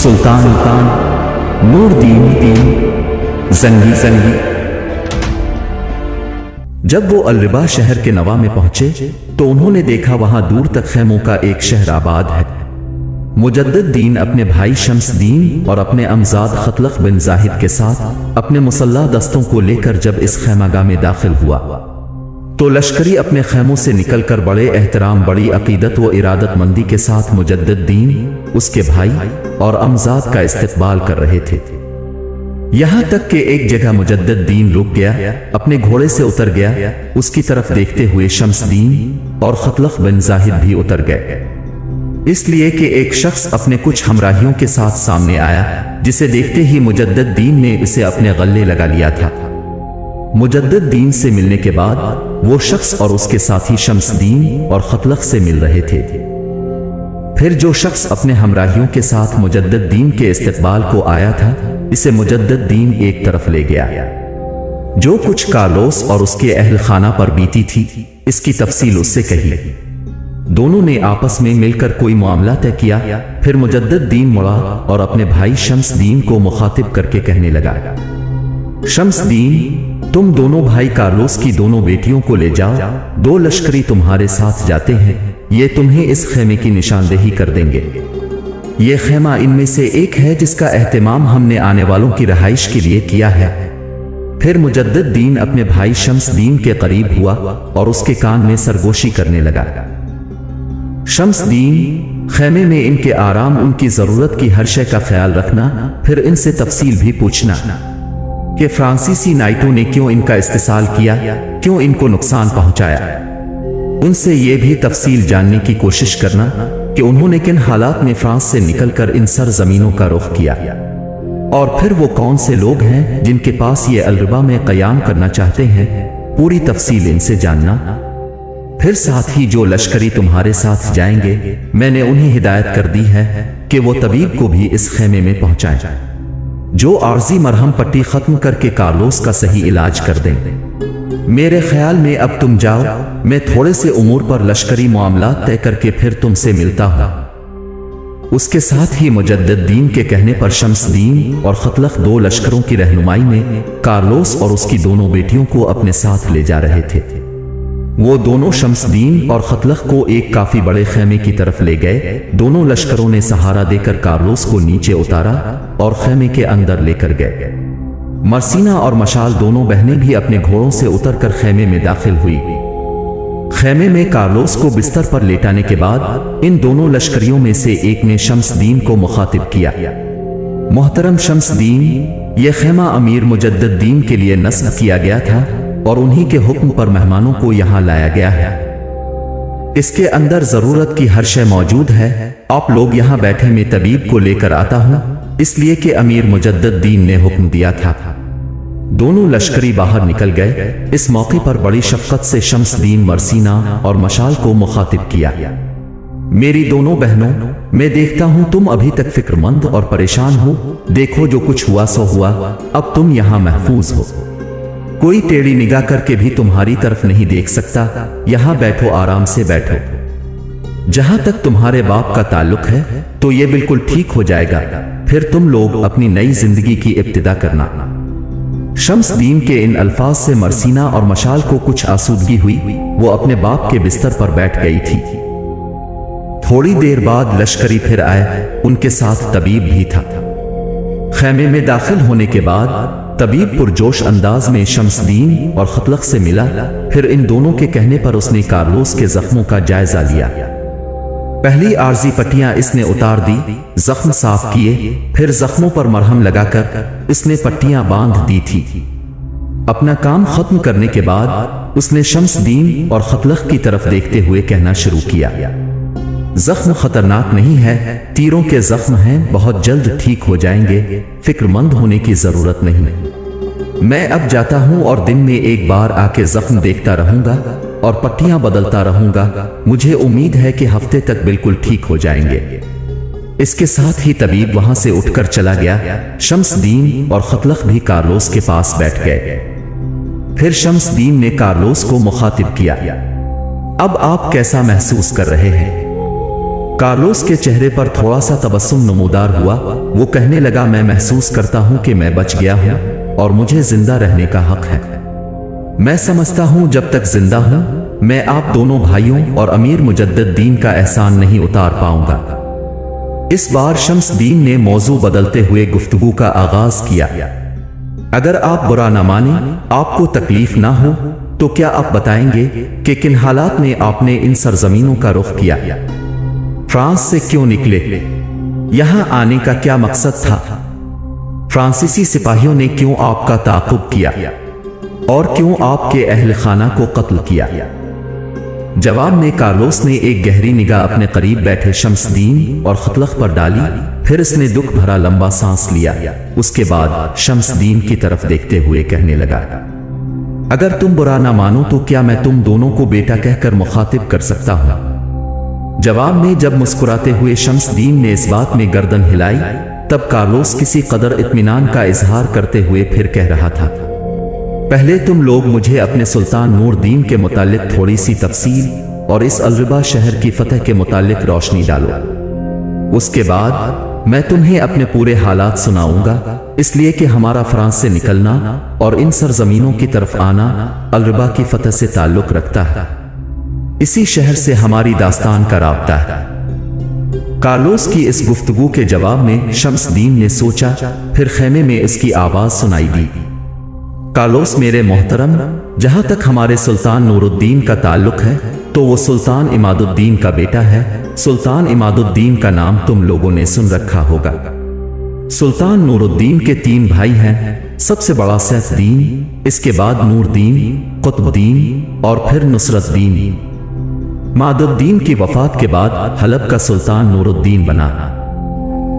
सुल्तान Nureddin जंगी। जब वो अलरिबा शहर के नवा में पहुंचे तो उन्होंने देखा वहां दूर तक खैमों का एक शहर आबाद है। मुजद्दिद दीन अपने भाई शम्स दीन और अपने अमजाद खतलख बिन जाहिद के साथ अपने मुसल्लह दस्तों को लेकर जब इस खैमागाह में दाखिल हुआ तो लश्करी अपने खैमों से निकलकर बड़े एहतराम, बड़ी अकीदत व इरादत मंदी के साथ मुजद्दिद दीन, उसके भाई और अमजाद का इस्तकबाल कर रहे थे। यहां तक कि एक जगह मुजद्दिद दीन रुक गया, अपने घोड़े से उतर गया। उसकी तरफ देखते हुए शम्स दीन और खतलख बिन जाहिद भी उतर गए, इसलिए कि एक शख्स अपने कुछ हमराहियों के साथ सामने आया, जिसे देखते ही मुजद्दिद दीन ने इसे अपने गले लगा लिया था। मुजद्दिद दीन से मिलने के बाद वो शख्स और उसके साथी शम्स दीन और खतलख से मिल रहे थे। फिर जो शख्स अपने हमराहियों के साथ मुजद्दिद दीन के इस्तकबाल को आया था, इसे मुजद्दिद दीन एक तरफ ले गया। जो कुछ कार्लोस और उसके अहल खाना पर बीती थी, इसकी तफसील उससे कही। दोनों ने आपस में मिलकर कोई मामला तय किया। फिर मुजद्दिद दीन मुड़ा और अपने भाई शम्स दीन को मुखातिब करके कहने लगा, शम्स दीन, तुम दोनों भाई कार्लोस की दोनों बेटियों को ले जाओ, 2 लश्करी तुम्हारे साथ जाते हैं, ये तुम्हें इस खेमे की निशानदेही कर देंगे। ये खेमा इनमें से एक है जिसका एहतमाम हमने आने वालों की रहाइश के लिए किया है। फिर मुजद्दिद दीन अपने भाई शम्स दीन के करीब हुआ और उसके कान में सरगोशी करने लगा, शम्स दीन, खेमे में इनके आराम, उनकी जरूरत की हर शय का ख्याल रखना। फिर इनसे तफसील भी पूछना कि फ्रांसीसी नाइटों ने क्यों इनका इस्तेसाल किया, क्यों इनको नुकसान पहुंचाया। उनसे यह भी तफसील जानने की कोशिश करना कि उन्होंने किन हालात में फ्रांस से निकलकर इन सरजमीनों का रुख किया, और फिर वो कौन से लोग हैं जिनके पास ये अलरिबा में कयाम करना चाहते हैं। पूरी तफसील इनसे जानना। फिर साथ ही जो लश्करी तुम्हारे साथ जाएंगे, मैंने उन्हें हिदायत कर दी है कि वो तबीब को भी इस खेमे में पहुंचाएं, जो आर्जी मरहम पट्टी खत्म करके कार्लोस का सही इलाज कर दें। मेरे ख्याल में अब तुम जाओ, मैं थोड़े से उमूर पर लश्करी मामला तय करके फिर तुमसे मिलता हूं। उसके साथ ही मुजद्दिद दीन के कहने पर शम्स दीन और खतलख 2 लश्करों की रहनुमाई में कार्लोस और उसकी दोनों बेटियों को अपने साथ ले जा रहे थे। वो दोनों शम्स दीन और खतलख को एक काफी बड़े खेमे की तरफ ले गए। दोनों लश्करों ने सहारा देकर कार्लोस को नीचे उतारा और खेमे के अंदर लेकर गए। मर्सीना और मशाल दोनों बहनें भी अपने घोड़ों से उतरकर खेमे में दाखिल हुई। खेमे में कार्लोस को बिस्तर पर लेटाने के बाद इन दोनों लश्करियों में से एक ने शम्स दीन को मुखातिब किया, मोहतरम शम्स दीन, यह खेमा अमीर मुजद्दिद दीन के लिए नस्ब किया गया था और उन्हीं के हुक्म पर मेहमानों को यहां लाया गया है। इसके अंदर जरूरत की हर शय मौजूद है। आप लोग यहां बैठे, मैं तबीब को लेकर आता हूं, इसलिए कि अमीर मुजद्दिद दीन ने हुक्म दिया था। दोनों लश्करी बाहर निकल गए। इस मौके पर बड़ी शफकत से शम्स दीन मर्सीना और मशाल को मुखातिब किया, मेरी दोनों बहनों, मैं देखता हूं तुम अभी तक फिक्रमंद और परेशान हो। देखो जो कुछ हुआ सो हुआ, अब तुम यहां महफूज हो। कोई टेढ़ी निगाह करके भी तुम्हारी तरफ नहीं देख सकता। यहां बैठो, आराम से बैठो। जहां तक तुम्हारे बाप का ताल्लुक है तो ये बिल्कुल ठीक हो जाएगा। फिर तुम लोग अपनी नई जिंदगी की इब्तिदा करना। शम्स दीन के इन अल्फाज से मर्सीना और मशाल को कुछ आसूदगी हुई। वो अपने बाप के बिस्तर पर बैठ गई थी। थोड़ी देर बाद लश्करी फिर आए, उनके साथ तबीब भी था। खेमे में दाखिल होने के बाद तबीब पुरजोश अंदाज में शम्स दीन और खतलख से मिला। फिर इन दोनों के कहने पर उसने कार्लोस के जख्मों का जायजा लिया। पहली आर्जी पट्टियां इसने उतार दी, जख्म साफ किए। फिर जख्मों पर मरहम लगाकर इसने पट्टियां बांध दी थी। अपना काम खत्म करने के बाद उसने शम्स दीन और खतलख की तरफ देखते हुए कहना शुरू किया, जख्म खतरनाक नहीं है, तीरों के जख्म हैं, बहुत जल्द ठीक हो जाएंगे, फिक्रमंद होने की जरूरत नहीं। मैं अब जाता हूं और दिन में एक बार आके जख्म देखता रहूंगा और पट्टियां बदलता रहूंगा। मुझे उम्मीद है कि हफ्ते तक बिल्कुल ठीक हो जाएंगे। इसके साथ ही तबीब वहां से उठकर चला गया। शम्स दीन और खतलख भी कार्लोस के पास बैठ गए। फिर शम्स दीन ने कार्लोस को मुखातिब किया, अब आप कैसा महसूस कर रहे हैं? कार्लोस के चेहरे पर थोड़ा सा तबस्सुम नमूदार हुआ। वो कहने लगा, मैं महसूस करता हूं कि मैं बच गया हूं और मुझे जिंदा रहने का हक है। मैं समझता हूं जब तक जिंदा हूं मैं आप दोनों भाइयों और अमीर मुजद्दिद दीन का एहसान नहीं उतार पाऊंगा। इस बार शम्स दीन ने मौजू बदलते हुए गुफ्तगू का आगाज किया। अगर आप बुरा न माने, आपको तकलीफ ना हो, तो क्या आप बताएंगे कि किन हालात में आपने इन सरजमीनों का रुख किया? फ्रांस से क्यों निकले? यहां आने का क्या मकसद था? फ्रांसीसी सिपाहियों ने क्यों आपका ताक़ुब किया और क्यों आपके अहल खाना को कत्ल किया? जवाब में कार्लोस ने एक गहरी निगाह अपने करीब बैठे शम्सदीन और खतलख पर डाली। फिर इसने दुख भरा लंबा सांस लिया। उसके बाद शम्सदीन की तरफ देखते हुए कहने लगा, अगर तुम बुरा ना मानो तो क्या मैं तुम दोनों को बेटा कहकर मुखातिब कर सकता हूं? जवाब में जब मुस्कुराते हुए शम्सदीन ने इस बात में गर्दन हिलाई, तब कार्लोस किसी कदर इत्मीनान का इजहार करते हुए फिर कह रहा था, पहले तुम लोग मुझे अपने सुल्तान नूरदीन के मुतालिक थोड़ी सी तफसील और इस अलरिबा शहर की फतह के मुतालिक रोशनी डालो। उसके बाद मैं तुम्हें अपने पूरे हालात सुनाऊंगा, इसलिए कि हमारा फ्रांस से निकलना और इन सरजमीनों की तरफ आना अलरिबा की फतह से ताल्लुक रखता है। इसी शहर से हमारी दास्तान का राब्ता है। कार्लोस की इस गुफ्तगू के जवाब में शम्सदीन ने सोचा, फिर खेमे में इसकी आवाज सुनाई दी, कार्लोस मेरे मोहतरम, जहां तक हमारे सुल्तान नूरुद्दीन का ताल्लुक है तो वो सुल्तान इमादुद्दीन का बेटा है। सुल्तान इमादुद्दीन का नाम तुम लोगों ने सुन रखा होगा। सुल्तान नूरुद्दीन के 3 भाई हैं, सबसे बड़ा सैफुद्दीन, इसके बाद नूरदीन, कुतुबुद्दीन और फिर नुसरतदीन। मादुद्दीन की वफात के बाद हलब का सुल्तान नूरुद्दीन बना।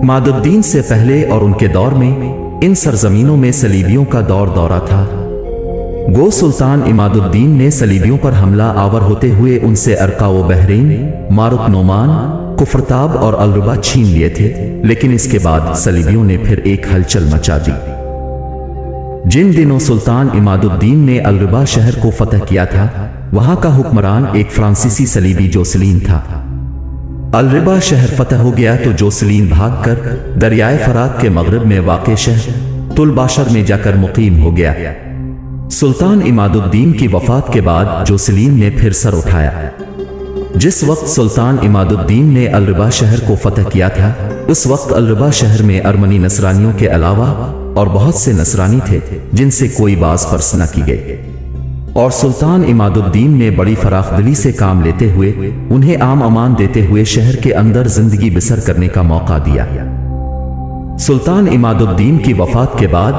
मादुद्दीन से पहले और उनके दौर में इन सरजमीनों में सलीबियों का दौरा था। गो सुल्तान इमादुद्दीन ने सलीबियों पर हमला आवर होते हुए उनसे अरका व बहरीन, मारुक नोमान, कुफरताब और अलरिबा छीन लिए थे, लेकिन इसके बाद सलीबियों ने फिर एक हलचल मचा दी। जिन दिनों सुल्तान इमादुद्दीन ने अलरिबा शहर को फतह किया था, वहां का हुक्मरान एक फ्रांसीसी सलीबी जोसलीन था। अलरिबा शहर फतह हो गया तो जोसलीन भागकर दरियाए फरात के मगरिब में वाक़े शहर तुलबाशर में जाकर मुकीम हो गया। सुल्तान इमादुद्दीन की वफात के बाद जोसलीन ने फिर सर उठाया। जिस वक्त सुल्तान इमादुद्दीन ने अलरिबा शहर को फतह किया था, उस वक्त अलरिबा शहर में अरमनी नसरानियों के अलावा और बहुत से नसरानी थे जिनसे कोई बाज पर्स न की गई। और सुल्तान इमादुद्दीन ने बड़ी फराखदिली से काम लेते हुए उन्हें आम अमान देते हुए शहर के अंदर जिंदगी बसर करने का मौका दिया। सुल्तान इमादुद्दीन की वफात के बाद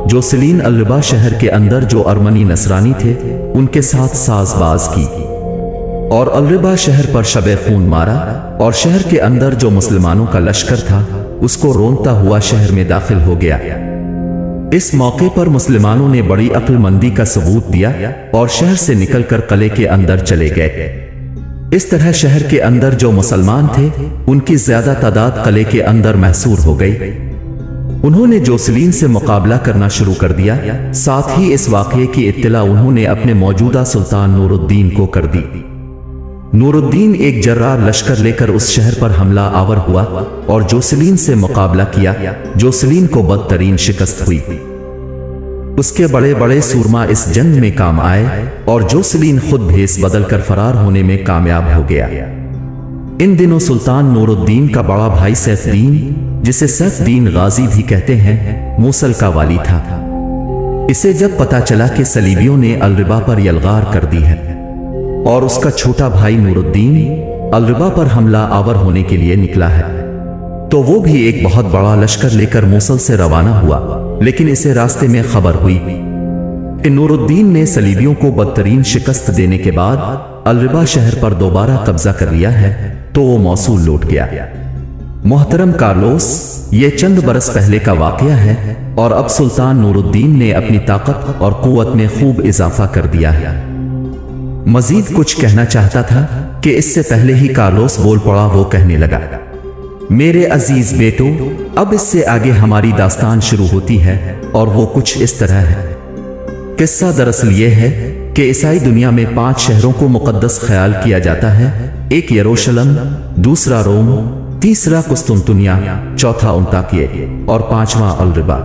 जोसलीन अलरिबा शहर के अंदर जो अरमनी नसरानी थे उनके साथ साजबाज की और अलरिबा शहर पर शबे खून मारा और शहर के अंदर जो मुसलमानों का लश्कर था उसको रोनता हुआ शहर में दाखिल हो गया। इस मौके पर मुसलमानों ने बड़ी अक्लमंदी का सबूत दिया और शहर से निकलकर किले के अंदर चले गए। इस तरह शहर के अंदर जो मुसलमान थे उनकी ज्यादा तादाद किले के अंदर महसूर हो गई। उन्होंने जोसलीन से मुकाबला करना शुरू कर दिया। साथ ही इस वाक़ये की इत्तला उन्होंने अपने मौजूदा सुल्तान नूरुद्दीन को कर दी। नूरुद्दीन एक जर्रार लश्कर लेकर उस शहर पर हमला आवर हुआ और जोसलीन से मुकाबला किया। जोसलीन को बदतरीन शिकस्त हुई। उसके बड़े बड़े सूरमा इस जंग में काम आए और जोसलीन खुद भेस बदलकर फरार होने में कामयाब हो गया। इन दिनों सुल्तान नूरुद्दीन का बड़ा भाई सैफुद्दीन, जिसे सैफुद्दीन गाजी भी कहते हैं, मूसल का वाली था। इसे जब पता चला कि सलीबियों ने अलरिबा पर यलगार कर दी है और उसका छोटा भाई नूरुद्दीन अलरिबा पर हमला आवर होने के लिए निकला है, तो वो भी एक बहुत बड़ा लश्कर लेकर मूसल से रवाना हुआ। लेकिन इसे रास्ते में खबर हुई कि नूरुद्दीन ने सलीबियों को बदतरीन शिकस्त देने के बाद अलरिबा शहर पर दोबारा कब्जा कर लिया है, तो वो मौसूल लौट गया। मोहतरम कार्लोस, ये चंद बरस पहले का वाकया है और अब सुल्तान नूरुद्दीन ने अपनी ताकत और कुव्वत में खूब इजाफा कर दिया है। मजीद कुछ कहना चाहता था कि इससे पहले ही कार्लोस बोल पड़ा। वो कहने लगा, मेरे अजीज बेटो, अब इससे आगे हमारी दास्तान शुरू होती है और वो कुछ इस तरह है। किस्सा दरअसल ये है कि ईसाई दुनिया में 5 शहरों को मुकद्दस ख्याल किया जाता है। एक यरूशलेम, दूसरा रोम, तीसरा कुस्तुनतुनिया, चौथा अंताकिया और पांचवा अल-रिबा।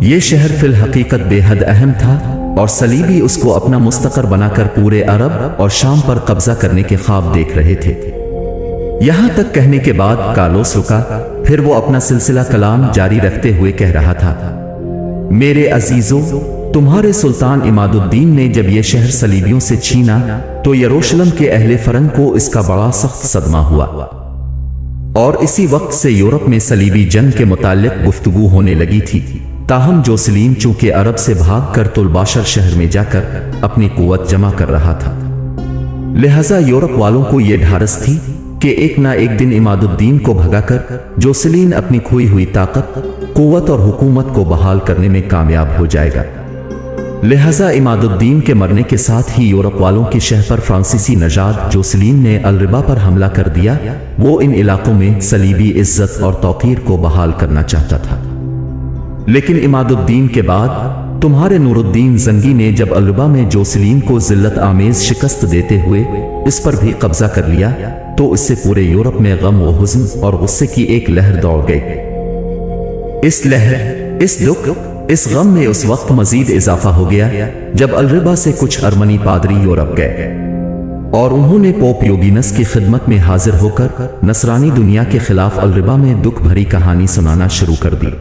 ये शहर फिल हकीकत बेहद अहम था और सलीबी उसको अपना मुस्तकर बनाकर पूरे अरब और शाम पर कब्जा करने के ख्वाब देख रहे थे। यहां तक कहने के बाद कार्लोस रुका, फिर वो अपना सिलसिला कलाम जारी रखते हुए कह रहा था, मेरे अजीजों, तुम्हारे सुल्तान इमादुद्दीन ने जब ये शहर सलीबियों से छीना तो यरूशलेम के अहले फरंग को इसका बड़ा सख्त सदमा हुआ और इसी वक्त से यूरोप में सलीबी जंग के मुताल्लिक गुफ्तगू होने लगी थी। ताहम जोसेलिन चूंकि अरब से भागकर तुलबाशर शहर में जाकर अपनी कुव्वत जमा कर रहा था, लिहाजा यूरोप वालों को यह ढारस थी कि एक ना एक दिन इमादुद्दीन को भगाकर जोसेलिन अपनी खोई हुई ताकत, कुव्वत और हुकूमत को बहाल करने में कामयाब हो जाएगा। लिहाजा इमादुद्दीन के मरने के साथ ही यूरोप वालों की शहर पर फ्रांसीसी नजाद जोसेलिन ने अल-रिबा पर हमला कर दिया। वो इन इलाकों में सलीबी इज्जत और तौकीर को बहाल करना चाहता था। लेकिन इमादुद्दीन के बाद तुम्हारे नूरुद्दीन जंगी ने जब अल-रिबा में जोसेलिन को जिल्लत आमेज शिकस्त देते हुए इस पर भी कब्जा कर लिया तो इससे पूरे यूरोप में गम व हुज़्न और गुस्से की एक लहर दौड़ गई। इस लहर, इस दुख, इस गम में उस वक्त मजीद इजाफा हो गया जब अल-रिबा से कुछ अरमनी पादरी यूरोप गए और उन्होंने पोप योगिनस की खिदमत में हाजिर होकर नसरानी दुनिया के खिलाफ अल-रिबा में दुख भरी कहानी सुनाना शुरू कर दी।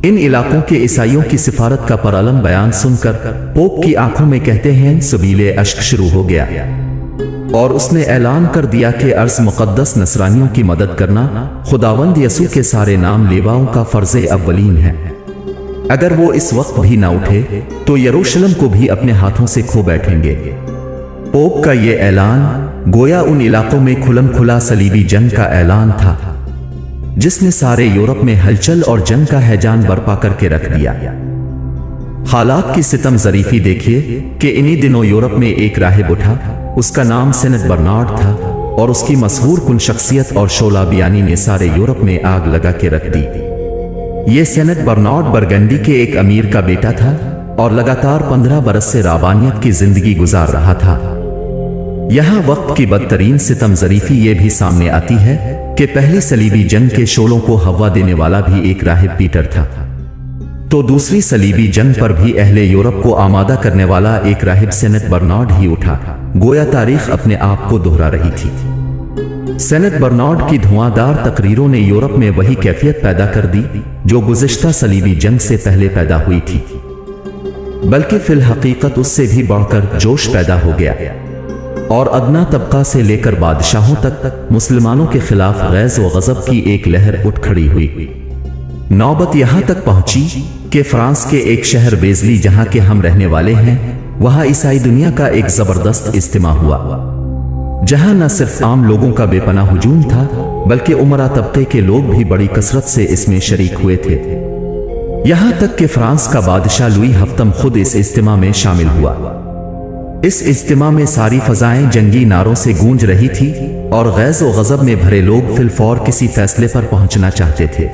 इन इलाकों के ईसाइयों की सिफारत का परअलम बयान सुनकर पोप की आंखों में कहते हैं सबीले अश्क शुरू हो गया और उसने ऐलान कर दिया कि अर्ज़ मुक़द्दस नसरानियों की मदद करना खुदावंद यसू के सारे नाम लेवाओं का फर्ज़े अव्वलीन है। अगर वो इस वक्त भी ना उठे तो यरूशलेम को भी अपने हाथों से खो बैठेंगे। पोप का ये ऐलान गोया उन इलाकों में खुलम खुला सलीबी जंग का ऐलान था जिसने सारे यूरोप में हलचल और जंग का हैजान बर्पा करके रख दिया। हालात की सितम ज़रीफी देखिए कि इन्हीं दिनों यूरोप में एक राहिब उठा, उसका नाम सेनेट बर्नार्ड था और उसकी मशहूर कुन शख्सियत और शोला बयानी ने सारे यूरोप में आग लगा के रख दी। ये सेनेट बर्नार्ड बरगंडी के एक अमीर का बेटा था और लगातार 15 बरस से राबानियत की जिंदगी गुजार रहा था। यहाँ वक्त की बदतरीन सितम ज़रीफी ये भी सामने आती है कि पहली सलीबी जंग के शोलों को हवा देने वाला भी एक राहिब पीटर था, तो दूसरी सलीबी जंग पर भी अहले यूरोप को आमादा करने वाला एक राहिब सेनेट बर्नार्ड ही उठा। गोया तारीख अपने आप को दोहरा रही थी। सेनेट बर्नार्ड की धुआंधार तकरीरों ने यूरोप में वही कैफियत पैदा कर दी जो गुज़िश्ता सलीबी जंग से पहले पैदा हुई थी, बल्कि फिल हकीकत उससे भी बढ़कर जोश पैदा हो गया और अदना तबका से लेकर बादशाहों तक मुसलमानों के खिलाफ गैज़ व गज़ब की एक लहर उठ खड़ी हुई। नौबत यहां तक पहुंची कि फ्रांस के एक शहर बेजली जहां के हम रहने वाले हैं, वहां ईसाई दुनिया का एक जबरदस्त इज्तिमा हुआ जहां न सिर्फ आम लोगों का बेपनाह हुजूम था बल्कि उमरा तबके के लोग भी बड़ी कसरत से इसमें शरीक हुए थे। यहां तक कि फ्रांस का बादशाह लुई हफ्तम खुद इस इज्तिमा में शामिल हुआ। इस इज्तिमा में सारी फजाएं जंगी नारों से गूंज रही थी और गैज़ व गज़ब में भरे लोग फिलफौर किसी फैसले पर पहुंचना चाहते थे।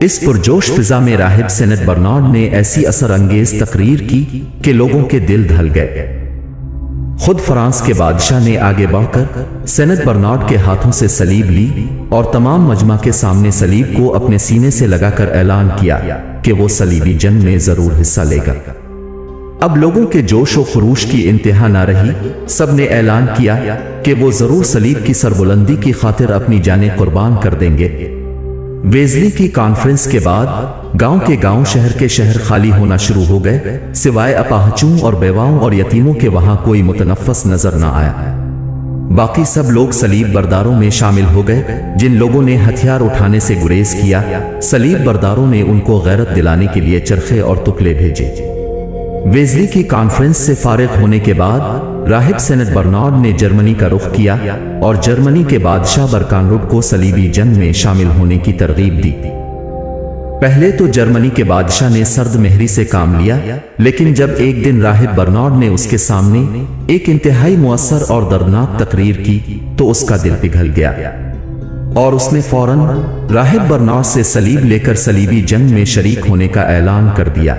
इस पुरजोश फिजा में राहिब सेनेट बर्नार्ड ने ऐसी असर अंगेज तकरीर की कि लोगों के दिल ढल गए। खुद फ्रांस के बादशाह ने आगे बढ़कर सेनेट बर्नार्ड के हाथों से सलीब ली और तमाम मजमा के सामने सलीब को अपने सीने से लगाकर ऐलान किया कि वो सलीबी जंग में जरूर हिस्सा लेगा। अब लोगों के जोश व खरूश की इंतहा ना रही। सब ने ऐलान किया कि वो जरूर सलीब की सरबुलंदी की खातिर अपनी जानें कुर्बान कर देंगे। वेज़ली की कॉन्फ्रेंस के बाद गांव के गांव, शहर के शहर खाली होना शुरू हो गए। सिवाय अपाहचों और बेवाओं और यतीमों के वहां कोई मुतनफ़्फ़स नजर न आया। बाकी सब लोग सलीब बरदारों में शामिल हो गए। जिन लोगों ने हथियार उठाने से गुरेज किया, सलीब बरदारों ने उनको गैरत दिलाने के लिए चरखे और तुकले भेजे। वेज़ली की कॉन्फ्रेंस से फारिग होने के बाद राहिब सेनेट बर्नार्ड ने जर्मनी का रुख किया और जर्मनी के बादशाह बरकानरुड को सलीबी जंग में शामिल होने की तरगीब दी। पहले तो जर्मनी के बादशाह ने सर्द मेहरी से काम लिया, लेकिन जब एक दिन राहिब बर्नार्ड ने उसके सामने एक इंतहाई मुअस्सर और दर्दनाक तकरीर की तो उसका दिल पिघल गया और उसने फौरन राहिब बर्नार्ड से सलीब लेकर सलीबी जंग में शरीक होने का ऐलान कर दिया।